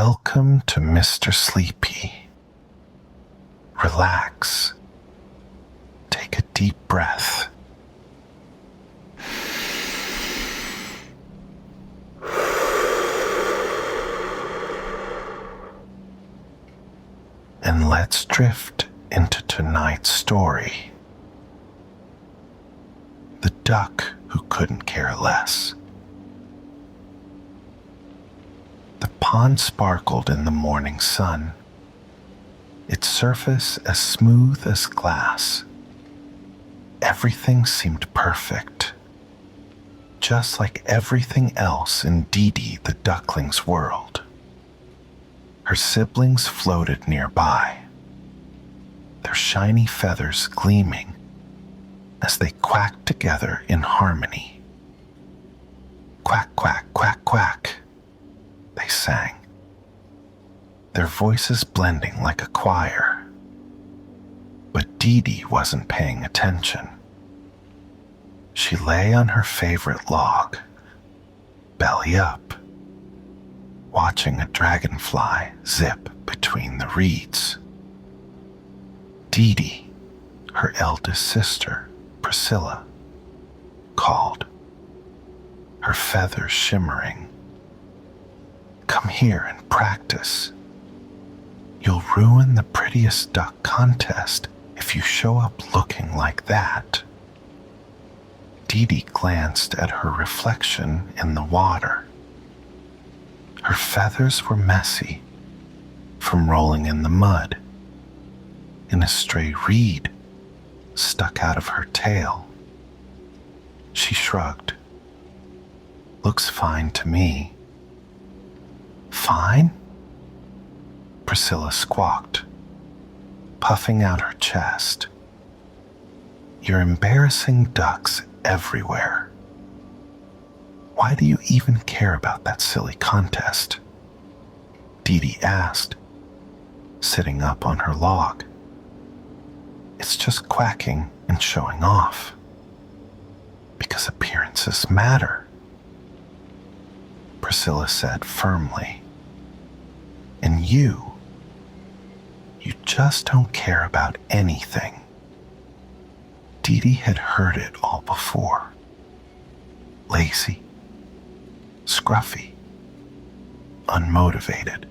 Welcome to Mr. Sleepy. Relax. Take a deep breath. And let's drift into tonight's story. The duck who couldn't care less. The pond sparkled in the morning sun, its surface as smooth as glass. Everything seemed perfect, just like everything else in Dee-Dee the duckling's world. Her siblings floated nearby, their shiny feathers gleaming as they quacked together in harmony. Quack, quack, quack, quack, they sang, their voices blending like a choir. But Dee-Dee wasn't paying attention. She lay on her favorite log, belly up, watching a dragonfly zip between the reeds. Dee-Dee, her eldest sister, Priscilla, called, her feathers shimmering. Come here and practice. You'll ruin the prettiest duck contest if you show up looking like that. Dee-Dee glanced at her reflection in the water. Her feathers were messy from rolling in the mud, and a stray reed stuck out of her tail. She shrugged. Looks fine to me. Fine? Priscilla squawked, puffing out her chest. You're embarrassing ducks everywhere. Why do you even care about that silly contest? Dee-Dee asked, sitting up on her log. It's just quacking and showing off. Because appearances matter, Priscilla said firmly. And you just don't care about anything. Dee-Dee had heard it all before. Lazy, scruffy, unmotivated.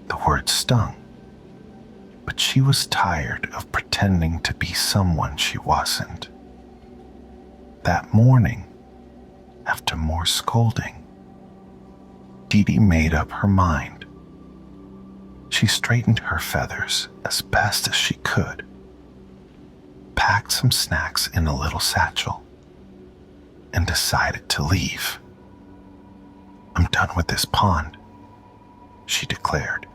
The word stung, but she was tired of pretending to be someone she wasn't. That morning, after more scolding, Dee-Dee made up her mind. She straightened her feathers as best as she could, packed some snacks in a little satchel, and decided to leave. I'm done with this pond, she declared,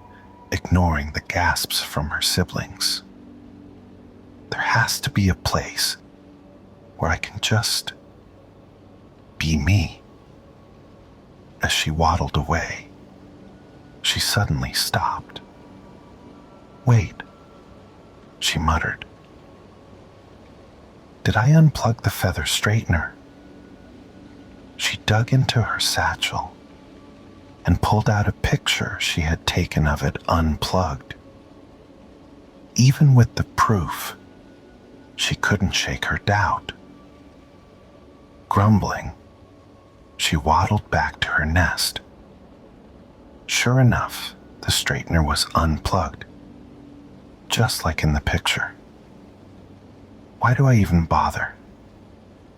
ignoring the gasps from her siblings. There has to be a place where I can just be me. As she waddled away, she suddenly stopped. Wait, she muttered. Did I unplug the feather straightener? She dug into her satchel and pulled out a picture she had taken of it unplugged. Even with the proof, she couldn't shake her doubt. Grumbling, she waddled back to her nest. Sure enough, the straightener was unplugged, just like in the picture. Why do I even bother?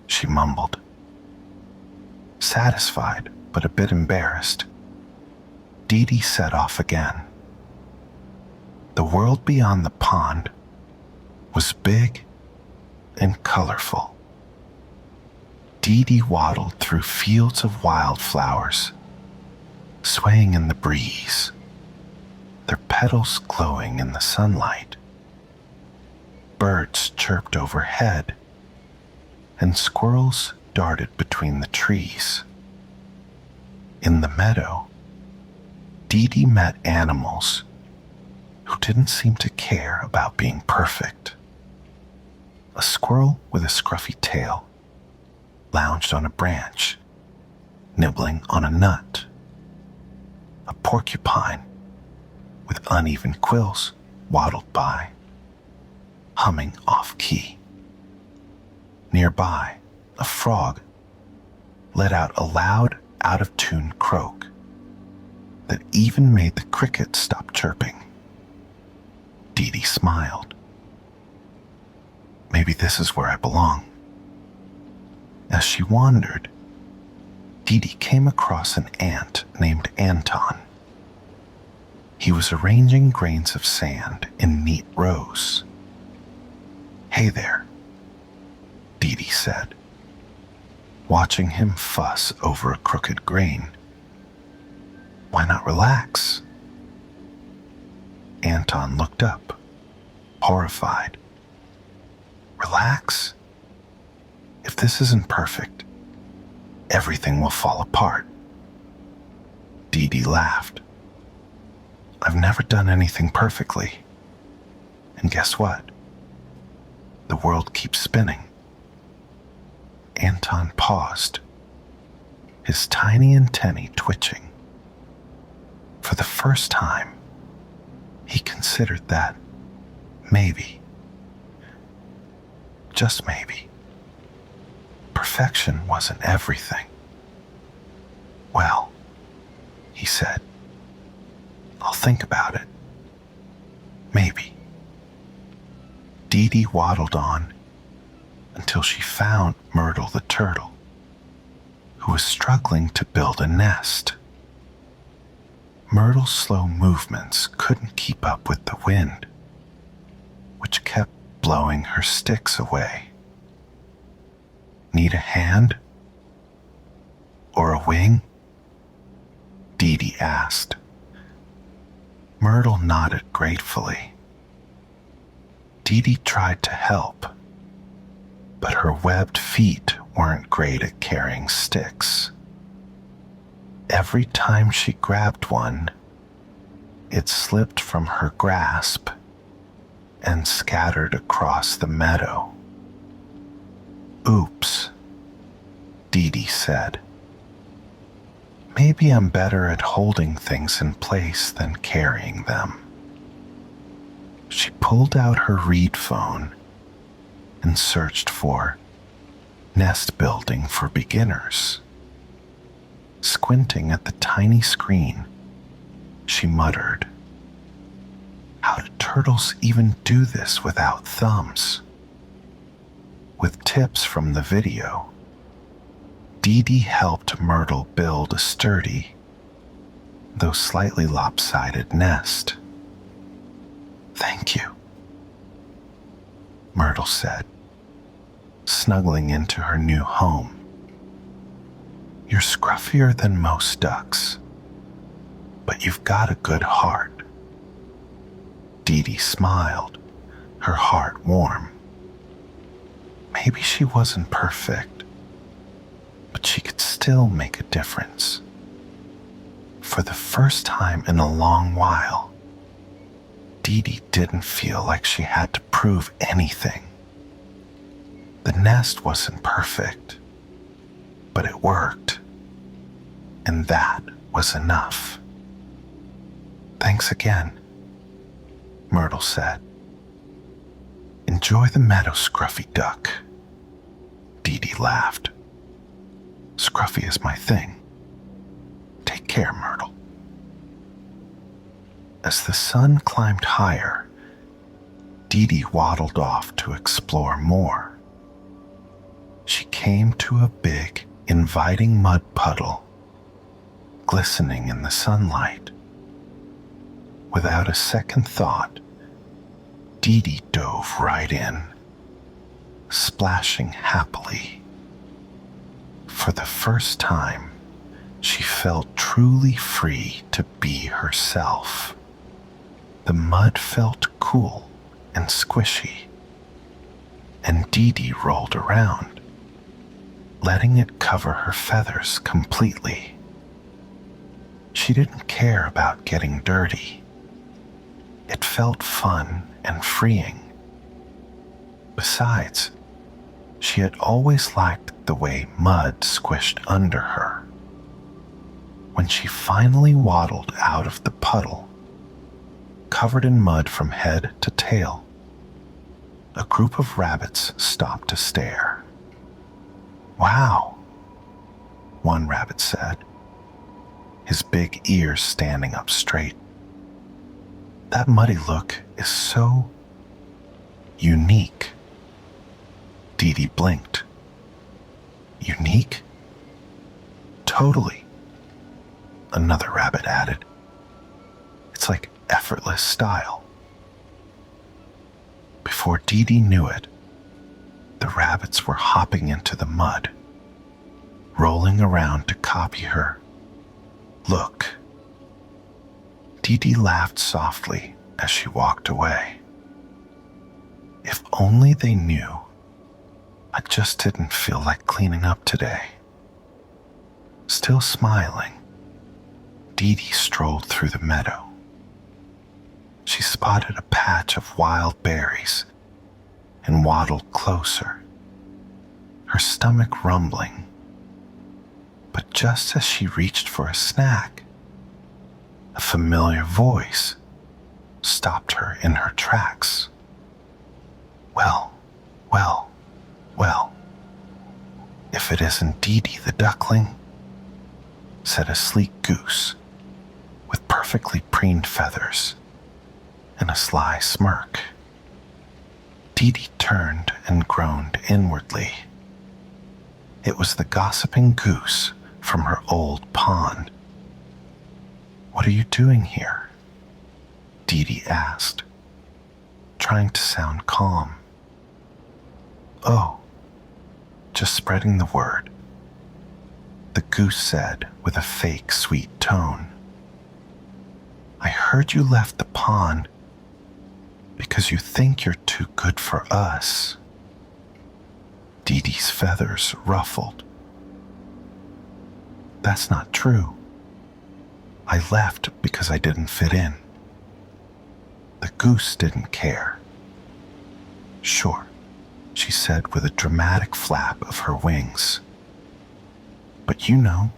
She mumbled. Satisfied, but a bit embarrassed, Dee-Dee set off again. The world beyond the pond was big and colorful. Dee-Dee waddled through fields of wildflowers, swaying in the breeze, their petals glowing in the sunlight. Birds chirped overhead, and squirrels darted between the trees. In the meadow, Dee-Dee met animals who didn't seem to care about being perfect. A squirrel with a scruffy tail lounged on a branch, nibbling on a nut. a porcupine with uneven quills waddled by, humming off-key. Nearby, a frog let out a loud, out-of-tune croak that even made the crickets stop chirping. Dee-Dee smiled. Maybe this is where I belong. As she wandered, Dee-Dee came across an ant named Anton. He was arranging grains of sand in neat rows. "Hey there," Dee-Dee said, watching him fuss over a crooked grain. "Why not relax?" Anton looked up, horrified. "Relax? If this isn't perfect, everything will fall apart." Dee-Dee laughed. "I've never done anything perfectly. And guess what? The world keeps spinning." Anton paused, his tiny antennae twitching. For the first time, he considered that maybe, just maybe, perfection wasn't everything. "Well," he said, "I'll think about it. Maybe." Dee-Dee waddled on until she found Myrtle the turtle, who was struggling to build a nest. Myrtle's slow movements couldn't keep up with the wind, which kept blowing her sticks away. "Need a hand? Or a wing?" Dee-Dee asked. Myrtle nodded gratefully. Dee-Dee tried to help, but her webbed feet weren't great at carrying sticks. Every time she grabbed one, it slipped from her grasp and scattered across the meadow. "Oops," Dee-Dee said. "Maybe I'm better at holding things in place than carrying them." She pulled out her reed phone and searched for nest building for beginners. Squinting at the tiny screen, she muttered, "How do turtles even do this without thumbs?" With tips from the video, Dee-Dee helped Myrtle build a sturdy, though slightly lopsided nest. "Thank you," Myrtle said, snuggling into her new home. "You're scruffier than most ducks, but you've got a good heart." Dee-Dee smiled, her heart warm. Maybe she wasn't perfect, but she could still make a difference. For the first time in a long while, Dee-Dee didn't feel like she had to prove anything. The nest wasn't perfect, but it worked, and that was enough. "Thanks again," Myrtle said. "Enjoy the meadow, Scruffy Duck." Dee-Dee laughed. "Scruffy is my thing. Take care, Myrtle." As the sun climbed higher, Dee-Dee waddled off to explore more. She came to a big, inviting mud puddle, glistening in the sunlight. Without a second thought, Dee-Dee dove right in, splashing happily. For the first time, she felt truly free to be herself. The mud felt cool and squishy, and Dee-Dee rolled around, letting it cover her feathers completely. She didn't care about getting dirty. It felt fun and freeing. Besides, she had always liked the way mud squished under her. When she finally waddled out of the puddle, covered in mud from head to tail, a group of rabbits stopped to stare. "Wow," one rabbit said, his big ears standing up straight. "That muddy look is so unique." Dee-Dee blinked. "Unique?" "Totally," another rabbit added. "It's like effortless style." Before Dee-Dee knew it, the rabbits were hopping into the mud, rolling around to copy her look. Dee-Dee laughed softly as she walked away. "If only they knew I just didn't feel like cleaning up today." Still smiling, Dee-Dee strolled through the meadow. She spotted a patch of wild berries and waddled closer, her stomach rumbling. But just as she reached for a snack, a familiar voice stopped her in her tracks. Well, well, well, if it isn't Dee-Dee the duckling," said a sleek goose with perfectly preened feathers and a sly smirk. Dee-Dee turned and groaned inwardly. It was the gossiping goose from her old pond. "What are you doing here?" Dee-Dee asked, trying to sound calm. "Oh, just spreading the word," the goose said with a fake sweet tone. "I heard you left the pond because you think you're too good for us." Dee-Dee's feathers ruffled. "That's not true. I left because I didn't fit in." The goose didn't care. "Sure," she said with a dramatic flap of her wings. "But you know,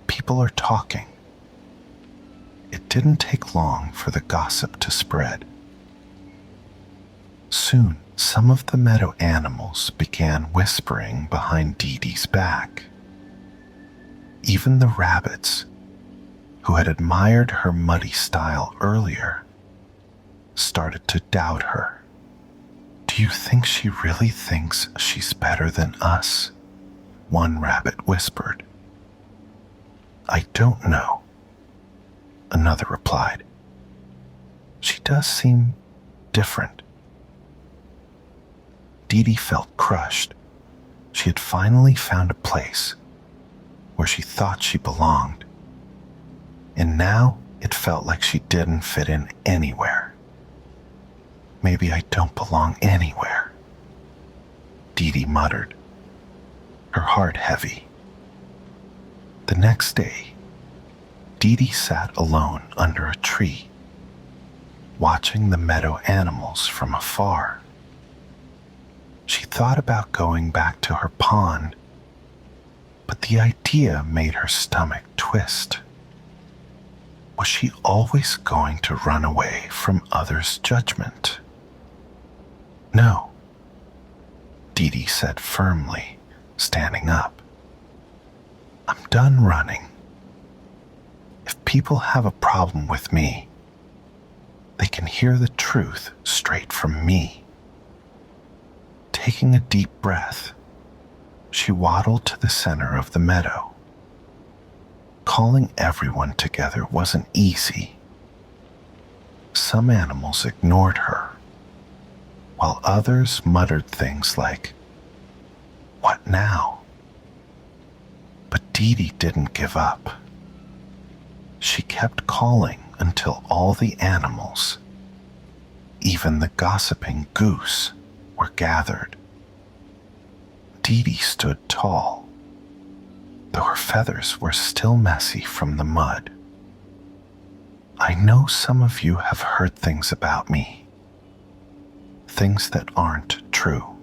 people are talking." It didn't take long for the gossip to spread. Soon, some of the meadow animals began whispering behind Dee-Dee's back. Even the rabbits, who had admired her muddy style earlier, started to doubt her. "Do you think she really thinks she's better than us?" one rabbit whispered. "I don't know," another replied. "She does seem different." Dee-Dee felt crushed. She had finally found a place where she thought she belonged, and now it felt like she didn't fit in anywhere. "Maybe I don't belong anywhere," Dee-Dee muttered, her heart heavy. The next day, Dee-Dee sat alone under a tree, watching the meadow animals from afar. She thought about going back to her pond, but the idea made her stomach twist. Was she always going to run away from others' judgment? "No," Dee-Dee said firmly, standing up. "I'm done running. If people have a problem with me, they can hear the truth straight from me." Taking a deep breath, she waddled to the center of the meadow. Calling everyone together wasn't easy. Some animals ignored her, while others muttered things like, "What now?" But Dee-Dee didn't give up. She kept calling until all the animals, even the gossiping goose, were gathered. Dee-Dee stood tall, though her feathers were still messy from the mud. "I know some of you have heard things about me, things that aren't true,"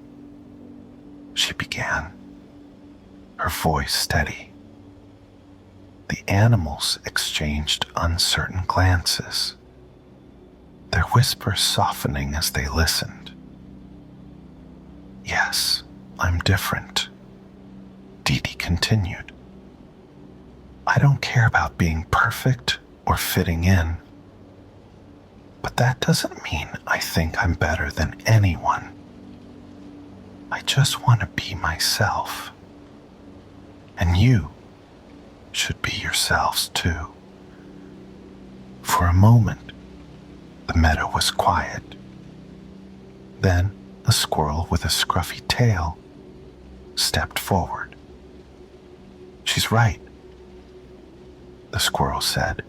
she began, her voice steady. The animals exchanged uncertain glances, their whispers softening as they listened. "Yes, I'm different," Dee-Dee continued. "I don't care about being perfect or fitting in, but that doesn't mean I think I'm better than anyone. I just want to be myself. And you should be yourselves too." For a moment, the meadow was quiet. Then a squirrel with a scruffy tail stepped forward. "She's right," the squirrel said.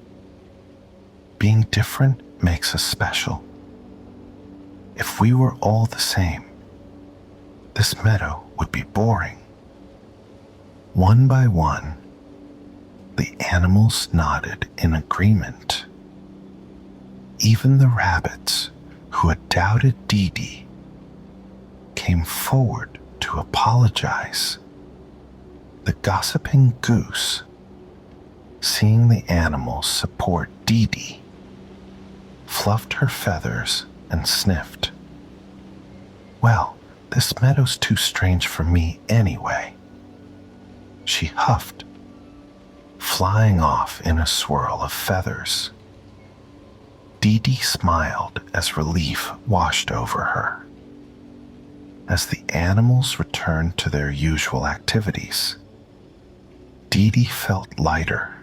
"Being different makes us special. If we were all the same, this meadow would be boring." One by one, the animals nodded in agreement. Even the rabbits, who had doubted Dee-Dee, came forward to apologize. The gossiping goose, seeing the animals support Dee-Dee, fluffed her feathers and sniffed. "Well, this meadow's too strange for me anyway," she huffed, flying off in a swirl of feathers. Dee-Dee smiled as relief washed over her. As the animals returned to their usual activities, Dee-Dee felt lighter,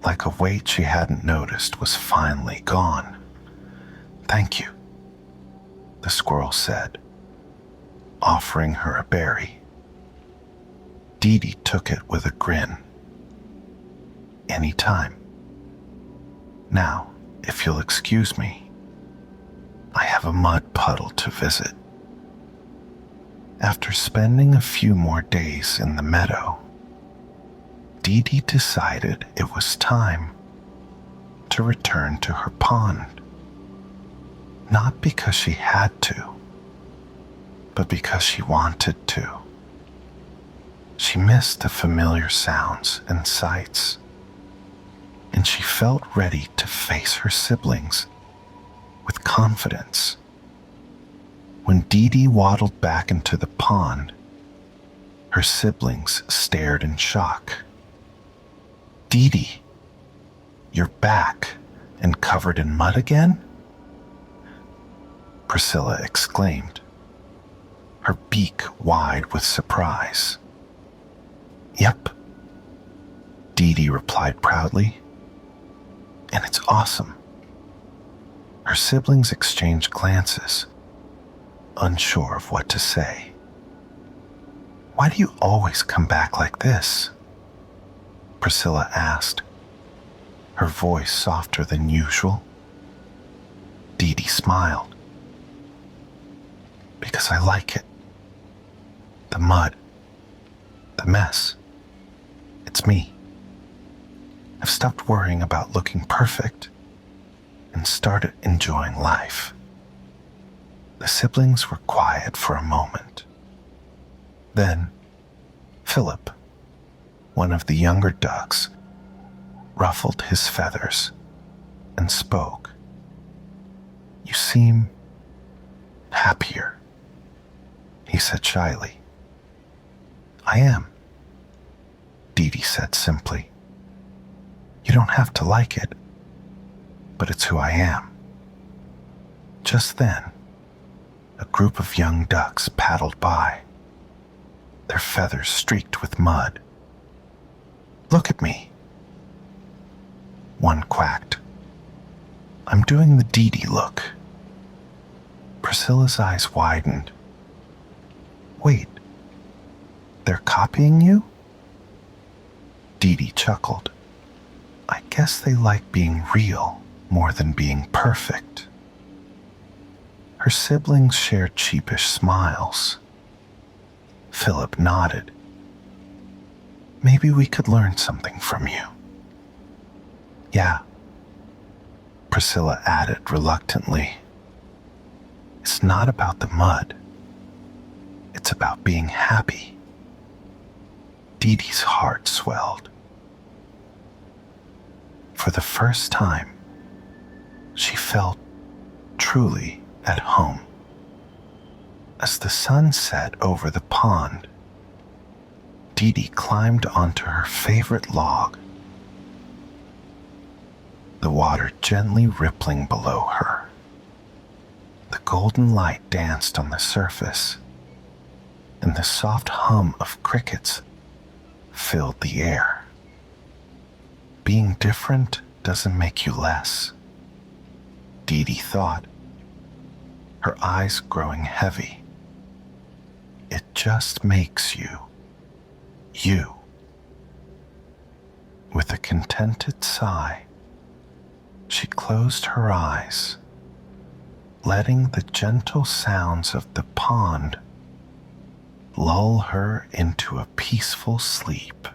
like a weight she hadn't noticed was finally gone. "Thank you," the squirrel said, offering her a berry. Dee-Dee took it with a grin. "Anytime. Now, if you'll excuse me, I have a mud puddle to visit." After spending a few more days in the meadow, Dee-Dee decided it was time to return to her pond. Not because she had to, but because she wanted to. She missed the familiar sounds and sights, and she felt ready to face her siblings with confidence. When Dee-Dee waddled back into the pond, her siblings stared in shock. "Dee-Dee, you're back and covered in mud again?" Priscilla exclaimed, her beak wide with surprise. "Yep," Dee-Dee replied proudly. "And it's awesome." Her siblings exchanged glances, unsure of what to say. "Why do you always come back like this?" Priscilla asked, her voice softer than usual. Dee-Dee smiled. "Because I like it. The mud, the mess. It's me. I've stopped worrying about looking perfect and started enjoying life." The siblings were quiet for a moment. Then, Philip, one of the younger ducks, ruffled his feathers and spoke. "You seem happier," he said shyly. "I am," Dee-Dee said simply. "You don't have to like it, but it's who I am." Just then, a group of young ducks paddled by, their feathers streaked with mud. "Look at me," one quacked. "I'm doing the Dee-Dee look." Priscilla's eyes widened. "Wait, they're copying you?" Dee-Dee chuckled. "I guess they like being real more than being perfect." Her siblings shared sheepish smiles. Philip nodded. "Maybe we could learn something from you." "Yeah," Priscilla added reluctantly. "It's not about the mud. It's about being happy." Dee-Dee's heart swelled. For the first time, she felt truly at home. As the sun set over the pond, Dee-Dee climbed onto her favorite log, the water gently rippling below her. The golden light danced on the surface, and the soft hum of crickets filled the air. Being different doesn't make you less, Dee-Dee thought, her eyes growing heavy. It just makes you, you. With a contented sigh, she closed her eyes, letting the gentle sounds of the pond lull her into a peaceful sleep.